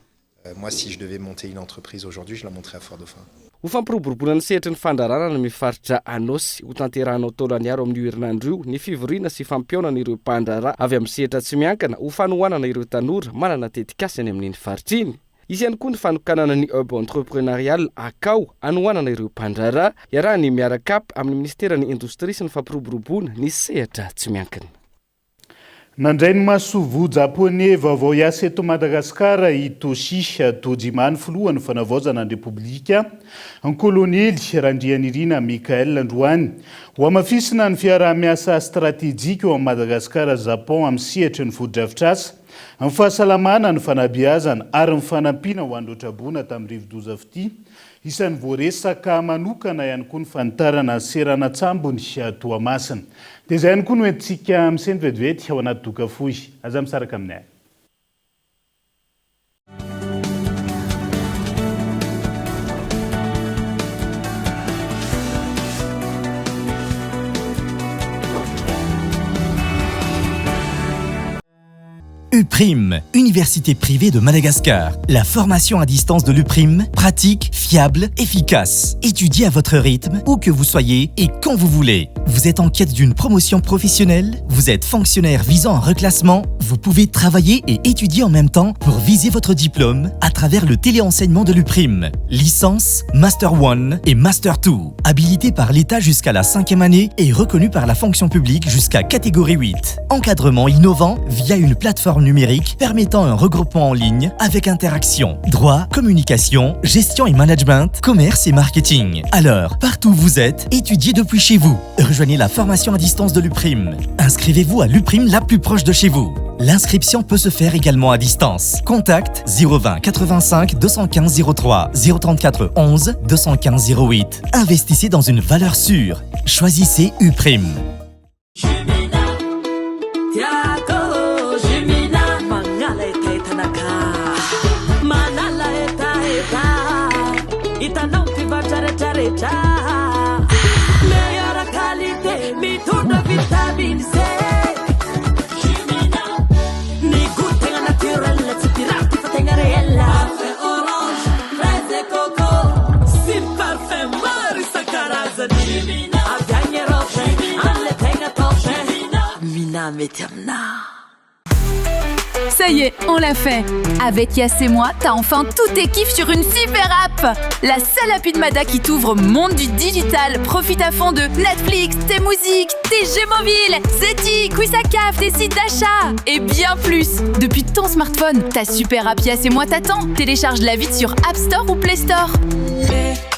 Speaker 18: Moi, si je devais monter une entreprise aujourd'hui, je la monterais à Fort-Dauphin.
Speaker 16: Ho fampiroboroboana ny sehatry ny fandrarahana amin'ny faritra Anosy ho tanterahanao Taolagnaro amin'ny herinandro io ny fivoriana sy fampiaonana ireo mpandraharaha avy amin'ny sehatra tsy miankana ho fanohanana ireo tanora manana tetikasany amin'iny faritra iny. Izy ihany koa ny fanokanana ny hub entrepreneurial akao anohanana ireo mpandraharaha iarahany miaraka amin'ny ministeran'ny indostria sy ny fampiroboroboana ny sehatra tsy miankina.
Speaker 4: Nandray ny masovo japonais vaovao hiasa eto Madagasikara i Toshiya Tojimany filohan'ny fanavaozana ny Repoblika ny kolonely Randrianirina Mikael androany ho amafisina ny fiarah-miasa stratégique eo amin'ny Madagasikara Japon amin'ny sehatra ny foto-drafitrasa, ny fahasalamana, ny fanabeazana ary ny fanampiana ho an'ireo tamin'ny rivo-doza fity. Isan'ny voaresaka manokana ihany koa ny fanitarana serana tsambony Toamasina. Dia izay ihany koa no entintsika miseny vetivety ao anaty doka fohy. Aza misaraka aminay.
Speaker 20: UPRIM, Université privée de Madagascar. La formation à distance de l'UPRIM, pratique, fiable, efficace. Étudiez à votre rythme, où que vous soyez et quand vous voulez. Vous êtes en quête d'une promotion professionnelle? Vous êtes fonctionnaire visant un reclassement? Vous pouvez travailler et étudier en même temps pour viser votre diplôme à travers le téléenseignement de l'UPRIM. Licence, Master 1 et Master 2. Habilité par l'État jusqu'à la 5e année et reconnu par la fonction publique jusqu'à catégorie 8. Encadrement innovant via une plateforme numérique numérique permettant un regroupement en ligne avec interaction, droit, communication, gestion et management, commerce et marketing. Alors, partout où vous êtes, étudiez depuis chez vous. Rejoignez la formation à distance de l'UPRIM. Inscrivez-vous à l'UPRIM la plus proche de chez vous. L'inscription peut se faire également à distance. Contact 020 85 215 03 034 11 215 08. Investissez dans une valeur sûre. Choisissez UPRIM.
Speaker 21: Ça y est, on l'a fait. Avec Yass et moi, t'as enfin tous tes kiffs sur une super app. La seule appli de Mada qui t'ouvre au monde du digital. Profite à fond de Netflix, tes musiques, tes jeux mobiles, Zeti, Quizzacaf, tes sites d'achat et bien plus. Depuis ton smartphone, ta super app Yass et moi t'attend. Télécharge-la vite sur App Store ou Play Store.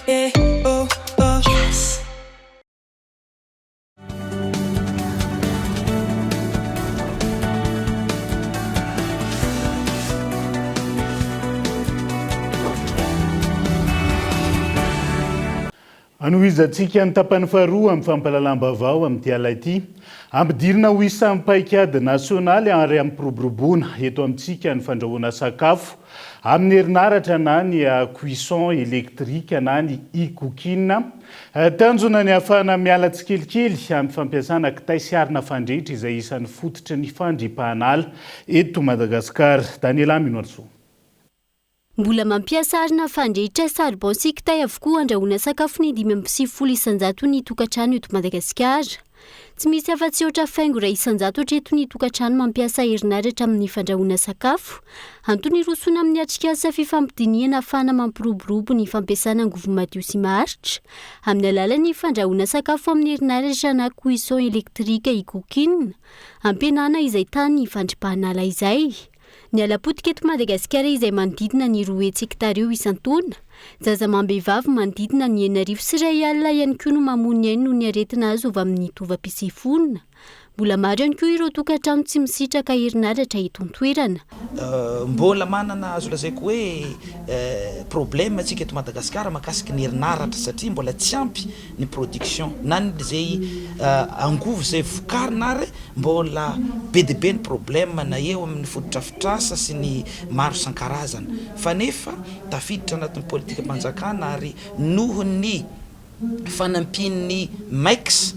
Speaker 21: Yes.
Speaker 4: Anohizantsika ny tapany faharoa amin'ny fampalalam-baovao amin'ity ala ity ampidirina ho isan'ny paikady nasionaly ary amin'ny piroboroboana eto amintsika ny fandrahoana sakafo amin'ny herinaratra na ny cuisson électrique na ny e-cooking. Tanjona ny ahafahana miala tsikelikely amin'ny fampiasana kitay sy arina fandrehitra izay isan'ny fototra ny fandripahana ala eto Madagasikara. Daniela Minoarso.
Speaker 22: Mbola mampiasa arina fandrehitra charbon sy kitay avokoa andrahoana sakafo ny 570 isanjato ny tokantrano eto Madagasikara. Tsy misy afa-tsy oatra faingo ray isanjato hatreto ny tokantrano mampiasa herinaratra amin'ny fandrahoana sakafo. Antony rosoana amin'ny atrikasa fifampidiniana ahafahana mampiroborobo ny fampiasana angovo madio sy maharitra amin'ny alalan'ny fandrahoana sakafo amin'ny herinaratra na cuisson électrique e-cooking. Ampianana izay tany fandripahana ala izay. Ny alapotika eto Madagasikara izay manodidina ny 2 hektara eo isan-taona. Zazamambehivavy manodidina ny 9 sy 2 alina ihany koa no mamony ainy no ny aretina azo avy amin'ny tovam-pisefonina. Mbola maro ihany koa ireo tokantrano tsy misitraka herinaratra eto an-toerana.
Speaker 23: Mbola manana azo lazaiko hoe problème atsika eto Madagasikara mahakasika ny herinaratra satria mbola tsy ampy ny production na zay angovo zay vokarina ary mbola be dia be ny problème na eo amin'ny fototrafitrasa sy ny maro isan-karazana fa nefa tafiditra anatin'ny politika mpanjakana ary noho ny fanampian'ny MAIX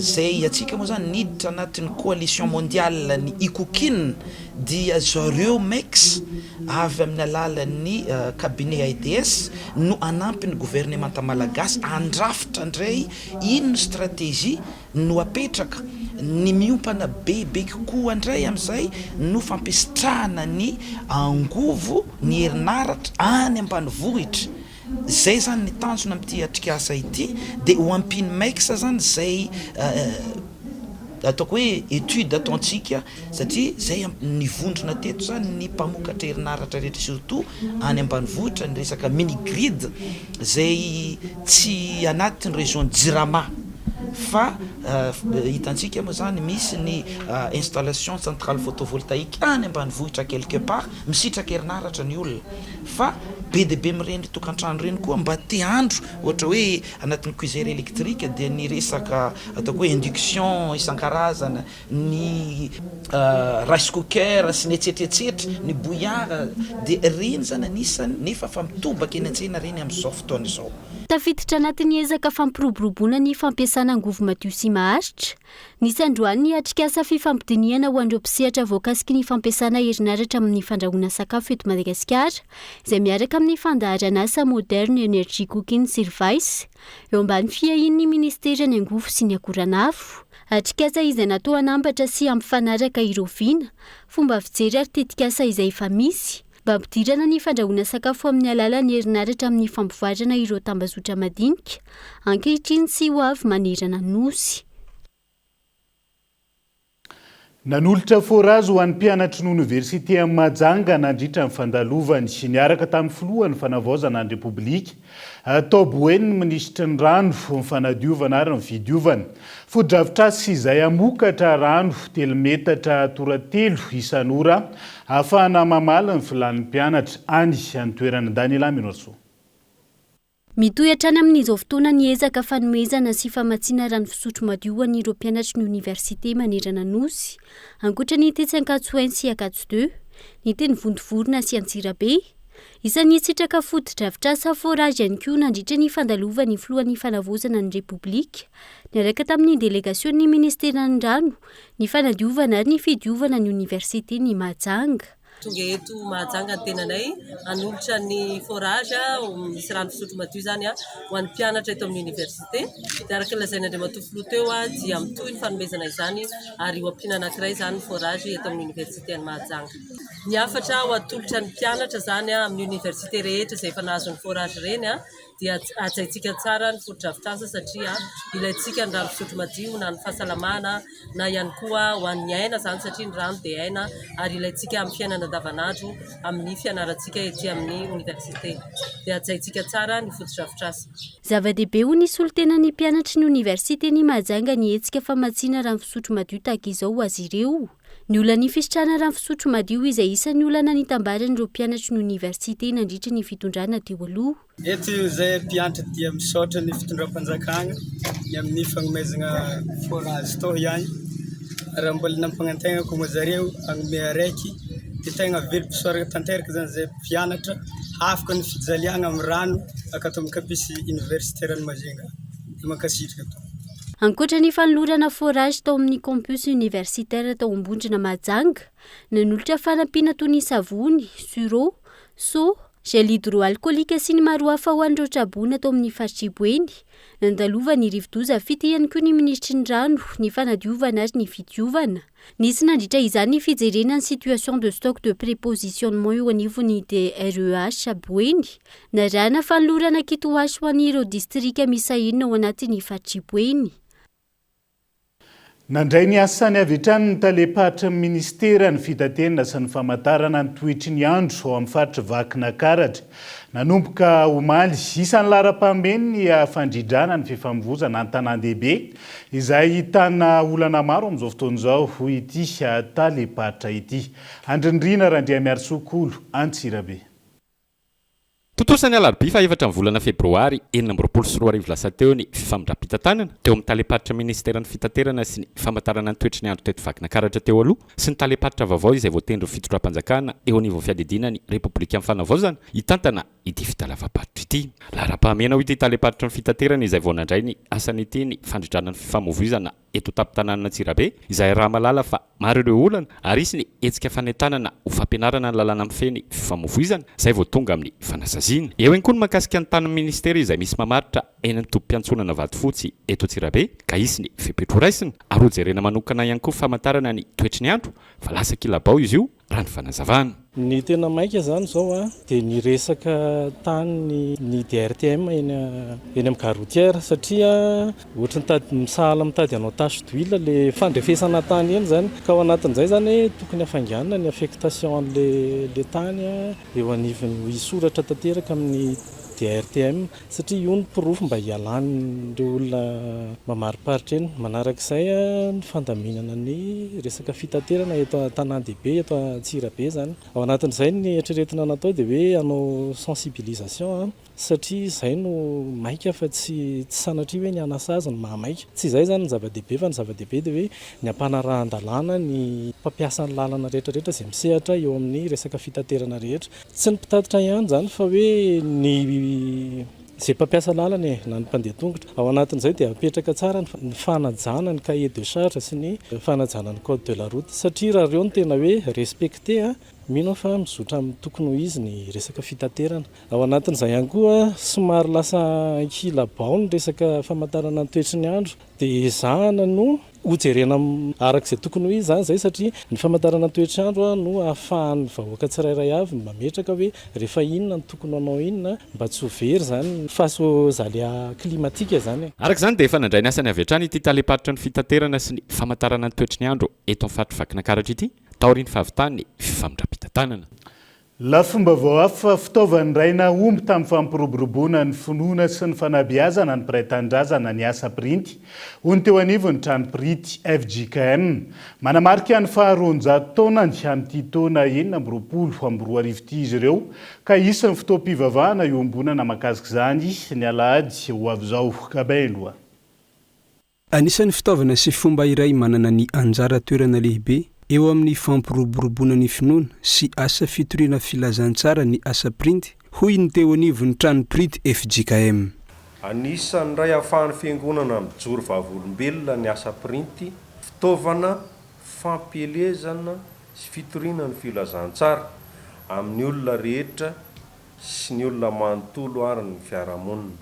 Speaker 23: zay atsika moa zany niditra anatin'ny coalition mondiale ny e-cooking dia zareo MAIX avy amin'ny alalan'ny cabinet AIDS no anampy ny gouvernemanta malagasy andrafitra indray ino stratégie no apetraka ny miompana bebe kokoa andray amin'izay no fampisitrahana ny angovo ny herinaratra any ambanivohitra. Zay zany ny tanjona amin'ity atrikasa ity dia ho ampiny MAIX zany zay ataoko hoe étude ataontsika satria zay ny vondrona teto zany ny mpamokatra herinaratra rehetra surtout any ambanivohitra ny resaka mini grid zay tsy anatin'ny région Jirama fa hitantsika moa zany misy ny installation centrale photovoltaïque any ambanivohitra quelque part misitraka herinaratra ny olona fa be dia be mireny tokantrano reny koa mba te andro ohatra hoe anatin'ny cuiseur électrique dia ny resaka ataoko hoe induction isan-karazana ny rice cooker sy ny etsetretsetra ny bouillard dia reny zany anisany nefa fa mitobaka eny an-tsena reny amin'izao fotoana izao.
Speaker 22: Tafiditra anatin'ny ezaka fampiroboroboana ny fampiasana angovo madio sy maharitra. Nisy androany ny atrikasa fifampidiniana ho an'ireo mpisehatra voakasiky ny fampiasana herinaratra amin'ny fandrahoana sakafo eto Madagasikara izay miaraka amin'ny fandaharana asa moderne energy cooking service eo ambany fiahin'ny ministera ny angovo sy ny akoranafo. Atrikasa izay natao hanambatra sy ampifanaraka ireo viana, fomba fijery artetikasa izay efa misy. Mba ampidirana ny fandrahoana sakafo amin'ny alalan'ny herinaratra amin'ny fampivoarana ireo tambazotra madinika, ankehitriny sy ho avy manerana nosy.
Speaker 4: Nanolotra forage ho an'ny mpianatry ny Université amin'ny Mahajanga nandritra ny fandalovany sy niaraka tamin'ny filohan'ny fanavaozana ny Repoblika. Tao eniny minisitry ny rano ny fanadiovana ary ny fidiovana. Fodrafitrasy izay amokatra rano 3 metatra toratelo isan'ora ahafahana mamaly ny filan'ny mpianatra any amin'ny toerana Daniela Minorso.
Speaker 22: Mitohatra any amin'izao fotoana ny ezaka fanomezana sy famatsiana rano fisotro madio ho an'ireo mpianatry ny Université manerana nosy. Ankoatra ny tetsy Ankatso 1 sy Ankatso 2, ny teny Vontovorona sy Antsirabe, isan'ny sitraka foto-drafitrasa forage ihany koa nandritra ny fandalovany filohan'ny fanavaozana ny Repoblika, niaraka tamin'ny delegasion'ny Ministeran'ny Rano, ny fanadiovana ary ny fidiovana ny Université ny Mahajanga.
Speaker 1: Tonga eto Mahajanga ny tenanay hanolotra ny forage misy rano fisotro madio zany ho an'ny mpianatra eto amin'ny université. Araka lazaina Andriamatoa filoha teo dia mitohy ny fanomezana izany ary ho ampiana anankiray zany forage eto amin'ny université ny Mahajanga. Ny afatra ho atolotra ny mpianatra zany amin'ny université rehetra izay efa nahazo ny forage reny dia atsaitsika tsara ny foto-drafitrasa satria ilaitsika ny rano fisotro madio na ny fahasalamana na ihany koa ho an'ny aina zany satria ny rano dia aina ary ilaitsika amin'ny fiainana andavanandro amin'ny fianarantsika ety amin'ny université. Dia atsaitsika tsara ny foto-drafitrasa.
Speaker 22: Zava-dehibe ho nisy olo-tenan'ny mpianatry ny Université ny Mahajanga ny hetsika famatsiana rano fisotro madio tahaka izao ho azy ireo. Ny olana ny fisitrana rano fisotro madio izay isan'ny olana nitambaran'ireo mpianatry ny Université nandritra ny fitondrana teo aloha.
Speaker 2: Eto izay mpianatra dia misaotra ny fitondram-panjakana ny amin'ny fanomezana forage tao ihany. Raha mbola nampanantegna koa moa zareo agnome araiky dia tegna very mpisoraka tanteraka zany izay mpianatra afaka ny fijaliagna amin'ny rano akato amin'ny kapisy universitaire-ny Mahajanga dia mankasitraka to.
Speaker 22: Ankoatra ny fanolorana forage tao amin'ny campus universitaire tao Ambondrona Mahajanga, nanolotra fanampiana toy ny savony, suro, so, gel hydroalcoolique sy ny maro hafa ho an'ireo trabona tao amin'ny faritra Iboeny. Nandalova ny rivo-doza fity ihany koa ny ministry ny rano, ny fanadiovana ary ny fidiovana. Nisy nandritra izany ny fijerena ny situation de stock de prépositionnement eo anivony DREH Iboeny, narana fanolorana kitoasy ho an'ireo distrika misahirina ao anatin'ny faritra Iboeny.
Speaker 4: Nandray ny asany avy hatrany ny talepahatra ny ministera ny fitaterana sy ny famantarana ny toetry ny andro ao amin'ny faritra Vakinankaratra. Nanomboka omaly isan'ny lara-pameny ny fandridrana ny fifamoivoizana an-tanan-dehibe izay ahitana olana maro amin'izao fotoan'izao ho ity talepahatra ity. Andrindrina Randriamiaritsokolo Antsirabe.
Speaker 3: Totosany alarobia faha-efatra ny volana febroary 2024 lasa teo ny fifamindrapita-tanana teo amin'ny taleparitra ministeran'ny fitaterana sy ny famantarana ny toetry ny andro teto Vakinankaratra teo aloha sy ny taleparitra vaovao izay voatendry fitondram-panjakana eo anivon'ny fiadidinany Repoblika amin'ny fanavaozana hitantana ity fitalavam-barotra ity. Lara-pahamena ho ity taleparitra ny fitaterana izay vao nandray ny asany ny fandridrana ny fifamoivoizana eto tampon-tanàna Antsirabe izay raha malala fa maro ireo olana ary isy ny hetsika fanentanana ho fampianarana ny lalàna mifeny fifamoivoizana izay vao tonga amin'ny fanasazina. Eo ihany koa ny mahakasika ny tanin'ny ministera izay misy mamaritra eny ny tobim-piantsonana Vatofotsy eto Antsirabe ka isy ny fipetroraisina ary ho jerena manokana ihany koa famantarana ny toetry ny andro fa lasa kilabao izy io raha ny fanazavana.
Speaker 8: Ny tena maika zany zao dia ny resaka tany ny DRTM eny amin'ny garotière satria ohatrany tady misahala mitady anao tasy d'huile le fandrefesana tany eny zany ka ao anatin'izay zany tokony hafanganana ny affectation an'le tany eo anivony isoratra tanteraka amin'ny DRTM satria io ny pirofo mba hialan'ireo olona mamariparitra eny. Manarak'izay ny fandaminana ny resaka fitaterana eto an-tanan-dehibe eto Antsirabe zany. Ao anatin'izay ny eritreretina natao dia hoe hanao sensibilisation satria izay no maika fa tsy sanatria hoe ny anasazy ny mahamaika. Tsy izay zany ny zava-dehibe fa ny zava-dehibe dia hoe ny ampanarahan-dalàna ny mpampiasa ny lalana rehetrarehetra izay misehatra eo amin'ny resaka fitaterana rehetra. Tsy ny mpitatitra ihany zany fa hoe ny izay mpampiasa lalana na ny mpandeha tongotra. Ao anatin'izay dia apetraka tsara ny fanajana ny cahier de charge sy ny fanajana ny code de la route satria raha ireo ny tena hoe respecté mino fa mizotra amin'ny tokony ho izy ny resaka fitaterana. Ao anatin'izay ihany koa somary lasa kilabao ny resaka famantarana ny toetry ny andro dia ezahana no
Speaker 7: hojerena arak'izay tokony hoe zany zay satria ny famantarana toetrandro no ahafahan'ny vahoaka tsirairay avy mametraka hoe rehefa inona ny tokony anao inona mba tsy ho very zany fahasozalia klimatika zany.
Speaker 3: Araka izany dia efa nandray ny asany avy hatrany ity taleparitra ny fitaterana sy ny famantarana ny toetry ny andro eto amin'ny faritry vakina karatra ity taoriany fahavitany famindrapitantanana.
Speaker 4: Lafomba vao hafa fitaovany ray nahomby tamin'ny fampiroboroboana ny finoana sy ny fanabeazana ny mpiray-tandrazana ny asa printy ho ny teo anivony trano printy FJKM manamarika ny faharoanjato taonany amin'ity taona 2024 ity izy ireo ka isan'ny fotoam-pivavahana ioambonana mahakasika izany ny alahady ho avy izao kabailoa.
Speaker 11: Anisan'ny fitaovana sy fomba iray manana ny anjara toerana lehibe eo amin'ny fampiroboroboana ny finoana sy asa fitoriana filazantsara ny asa printy hoy ny teo anivony trano printy FJKM.
Speaker 9: Anisan'ny ray ahafahan'ny fiangonana mijoro vavolombelona ny asa printy fitaovana fampielezana sy fitoriana ny filazantsara amin'ny olona rehetra sy ny olona manontolo ary ny fiarahamonina.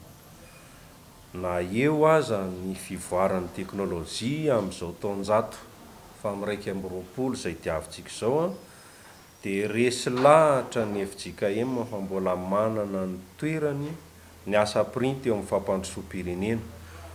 Speaker 9: Na eo aza ny fivoaran'ny teknôlôjia amin'izao taonjato fa miraiky amby roapolo izay diavintsika izao dia resy lahatra ny FJKM fa mbola manana ny toerany ny asa printy eo amin'ny fampandrosoam-pirenena.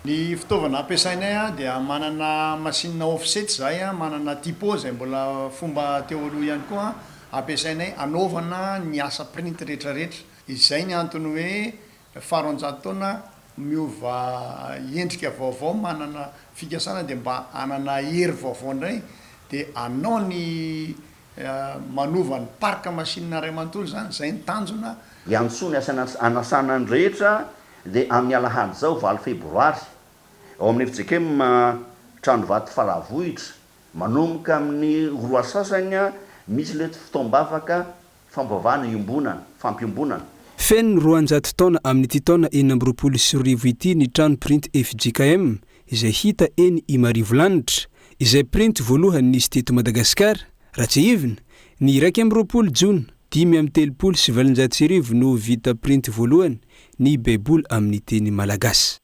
Speaker 10: Ny fitaovana ampiasainay dia manana masinina offset zay manana typo zay mbola fomba teo aloha ihany koa ampiasainay anaovana ny asa printy rehetrarehetra. Izay ny antony hoe faharoanjato taona miova endrika vaovao manana fikasana dia mba anana hery vaovao indray dia anao ny manova ny parka masinina ray manontolo zany zay ny tanjona.
Speaker 24: Ianso ny asa anasana ny rehetra dia amin'ny alahady zao 9 febroary ao amin'ny FJKM trano vato faravohitra manomboka amin'ny roa sasany misy le fitoam-bavaka fampivavahana iombona fampiombonana.
Speaker 11: Feno 200 taona amin'ity taona 2024 ity ny trano printy FJKM izay hita eny Imarivolanitra izay printy voalohany nisy teto Madagasikara raha tsy ivina ny 1 Jona 5 no vita printy voalohany ny baiboly amin'ny teny malagasy.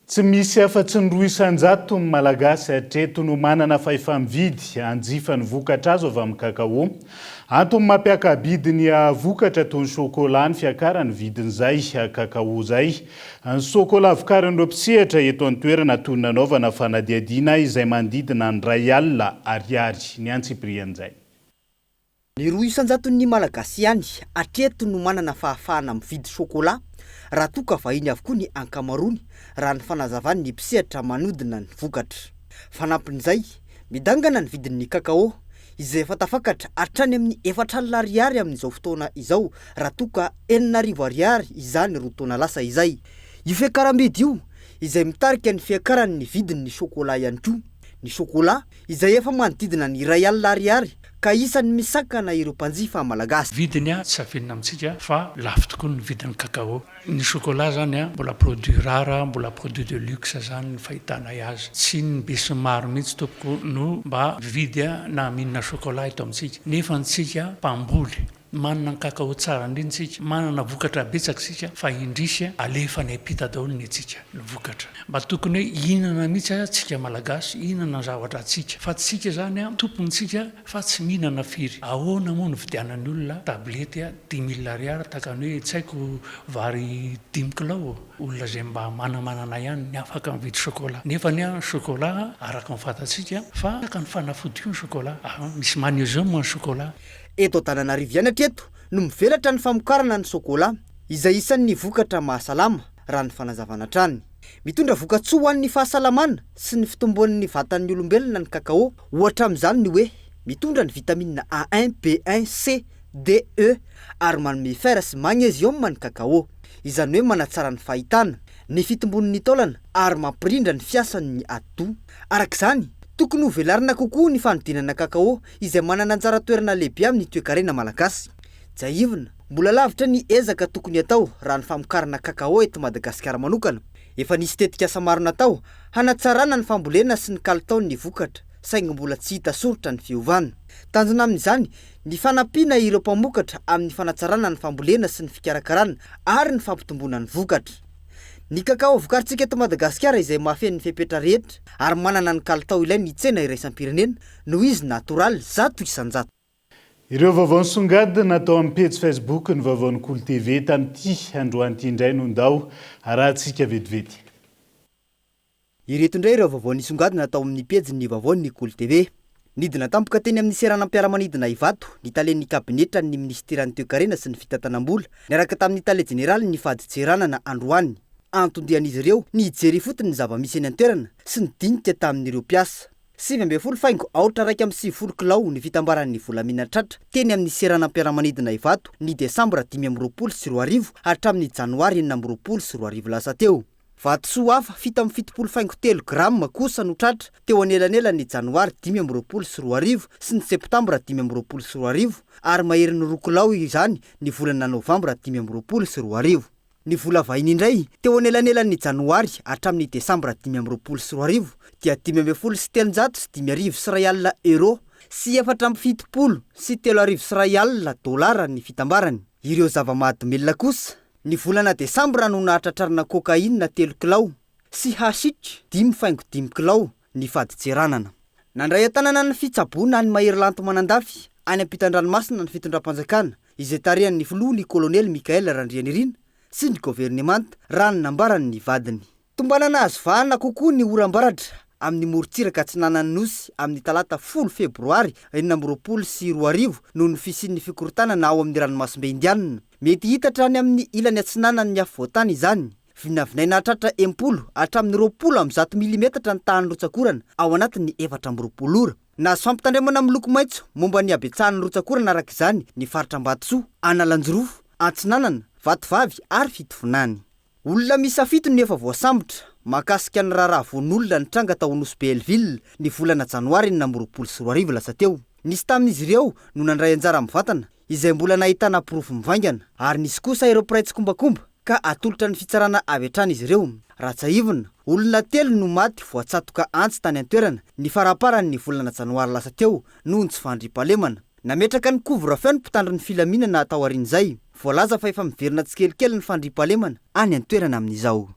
Speaker 4: Tsy misy afa-tsy ny 200 ny malagasy hatreto no manana fahefa-mividy anjifa ny vokatra azo avy amin'ny kakao. Antony mampiaka bidiny vokatra toy ny chocolat ny fiakarany vidin'izay kakao zay. Ny chocolat vokarin'ireo mpisehatra eto an-toerana toy ny nanaovana fanadihadiana izay mandidina ny R100 ny antsiprian'izay.
Speaker 19: Ny 200 ny malagasy ihany hatreto no manana fahafahana mividy chocolat raha toka vahiny avokoa ny ankamarony raha ny fanazavany ny mpisehatra manodina ny vokatra. Fanampin'izay midangana ny vidin'ny kakao izay efa tafakatra hatrany amin'ny R400 amin'izao fotoana izao raha toka R900 izany roa taona lasa izay. Io fiakaram-bidy io izay mitarika ny fiakaran'ny vidin'ny chocolat ihany koa. Ny chocolat izay efa manodidina ny R100 ka isan'ny misakana ireo mpanjifa malagasy.
Speaker 25: Vidiny tsy avenina amintsika fa lafo tokoa ny vidin'ny kakao. Ny chocolat zany mbola produit rare, mbola produit de luxe zany ny fahitanay azy. Tsy ny besy maro mihitsy tompoko no mba vidy na mihinana chocolat eto amintsika. Nefa antsika mpamboly manana ny kakao tsara indrintsika, manana vokatra betsaka sika fa indrisy alefa ny apita daholo ny atsika ny vokatra. Mba tokony hoe ihinana mihitsy tsika malagasy, ihinana zavatra atsika. Fa tsika zany tompontsika fa tsy mihinana firy. Ahoana moa ny vidianan'ny olona tablety R10,000 takany hoe tsy haiko vary 5 kilao. Olona zay mba manamanana ihany ny afaka mividy chocolat. Nefa ny chocolat araka ny fatatsika fa araka ny fanafody ny chocolat. Misy magnésium ny chocolat.
Speaker 19: Eto Antananarivo ihany hatreto no mivelatra ny famokarana ny chocolat izay isan'ny vokatra mahasalama raha ny fanazavana trany. Mitondra vokatsoa ho an'ny fahasalamana sy ny fitomboan'ny vatan'ny olombelona ny kakao, ohatra amin'izany ny hoe mitondra ny vitamine A1, B1, C, D, E ary manome fer sy magnésium ny kakao, izany hoe manatsara ny fahitana, ny fitombon'ny taolana ary mampirindra ny fiasan'ny atoa. Arak'izany tokony ho velarina kokoa ny fanodinana kakao izay manana anjara toerana lehibe amin'ny toe-karena malagasy. Jaivina, mbola lavitra ny ezaka tokony atao raha ny famokarana kakao eto Madagasikara manokana. Efa nisy tetikasa maro natao hanatsarana ny fambolena sy ny kalitaon'ny vokatra, saingy mbola tsy hita soritra ny fiovana. Tanjona amin'izany ny fanampiana ireo mpamokatra amin'ny fanatsarana ny fambolena sy ny fikarakarana ary ny fampitomboana ny vokatra. ny kakao vokarintsika eto Madagasikara izay mahafen'ny fepetra rehetra ary manana ny kalitao ilainy tsena iraisam-pirenena noho izy natoraly 100%.
Speaker 4: Ireo vaovao songadina natao amin'ny page Facebook ny vaovaon'ny Kolo TV tamin'ity androany indray no ndao arahantsika vetivety.
Speaker 19: Ireto indray ireo vaovao nisongadina natao amin'ny page ny vaovaon'ny Kolo TV. Nidina tampoka teny amin'ny seranam-piaramanidina Ivato ny talen'ny kabinetra ny ministeran'ny toe-karena sy ny fitantanam-bola niaraka tamin'ny tale jeneraly ny faditseranana androany. Antondian'izy ireo ny hijery fotony ny zava-misy eny an-toerana sy ny dinika tamin'ireo mpiasa. 7 faingo aotra raiky amin'ny 9 kilao ny fitambaran'ny volamina tratra teny amin'ny seranam-piaramanidina Ivato ny Desambra 2024 hatramin'ny Janoary 2024 lasa teo. Vatosoa hafa fita amin'ny 7.3 grama kosa no tratra teo anelanelany Janoary 2024 sy ny Septambra 2024 ary mahery ny 2 kilao izany ny volana Novambra 2024. Ny vola vahiny indray teo anelanelan'ny Janoary hatramin'ny Desambra 2024 dia 5,705 euro sy 470 sy 3,7 dolara ny fitambarany. Ireo zava-mahadomelina kosa ny volana Desambra no nahatratrarina kokaina 3 kilao sy hasitry 5,5 kilao ny faditseranana. Nandray atanana ny fitsaboana ny mahery lanto manandafy any ampitan-dranomasina ny fitondram-panjakana izay tarehan'ny filoha ny kolonely Mikael Randrianirina sy ny gouvernemanta raha ny nambarany ny vadiny. Tombanana azo vahana kokoa ny oram-baratra amin'ny morontsiraka Atsinanan'ny Nosy amin'ny talata 10 febroary 2024 noho ny fisian'ny fikorotana na ao amin'ny ranomasimbe Indiana. Mety hitatra any amin'ny ilany Atsinanan'ny Afovoantany izany. Vinavinaina hatratra 10 hatramin'ny 20 mm ny tahan'ny rotsakorana ao anatin'ny 420 ora. Nahazo fampitandremana amin'ny loko maitso momba ny abetsahan'ny rotsakorana araka izany ny faritra Ambatsoa, Analanjorofo, Atsinanana, Vatovavy ary Fitovinany. Olona misa 7 no efa voasambotra makasika ny raharaha voan'olona ny tranga tao Nosy Belleville ny volana Janoary 2024 lasa teo. Nisy tamin'izy ireo no nandray anjara amin'ny vatana izay mbola nahitana porofo mivaingana ary nisy kosa ireo praitsy kombakomba ka atolotra ny fitsarana avy hatrany izy ireo. Ratsaivina, olona 3 no maty voatsatoka antsy tany an-toerana ny faraparany ny volana Janoary lasa teo noho ny tsy fandriam-pahalemana. Nametraka ny couvre-feu ny mpitandro ny filaminana atao aorian'izay. Voalaza fa efa miverina tsikelikely ny fandriam-pahalemana any an-toerana amin'izao.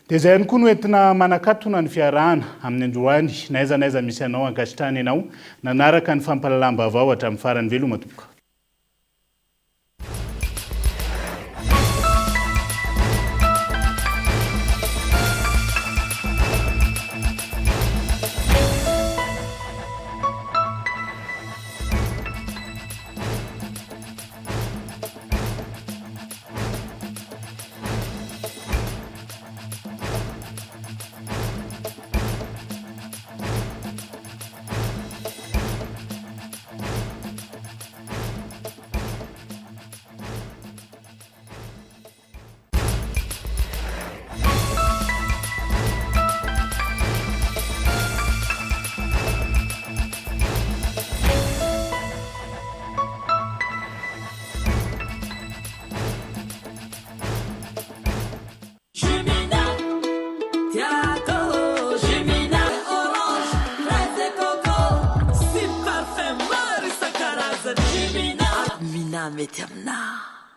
Speaker 4: Dia izay ihany koa no entina manakatona ny fiarahana amin'ny androany naiza misy anao ankasitrany ianao nanaraka ny fampalalam-baovao hatramin'ny farany veloma tompoko.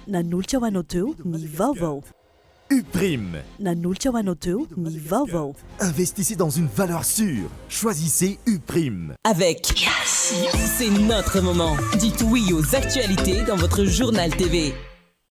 Speaker 5: Nanolotra ho anao teo ny vaovao.
Speaker 20: Uprime.
Speaker 5: Nanolotra ho anao teo ny vaovao.
Speaker 20: Investissez dans une valeur sûre. Choisissez Uprime.
Speaker 12: Avec Yassine, c'est notre moment. Dites oui aux actualités dans votre journal TV.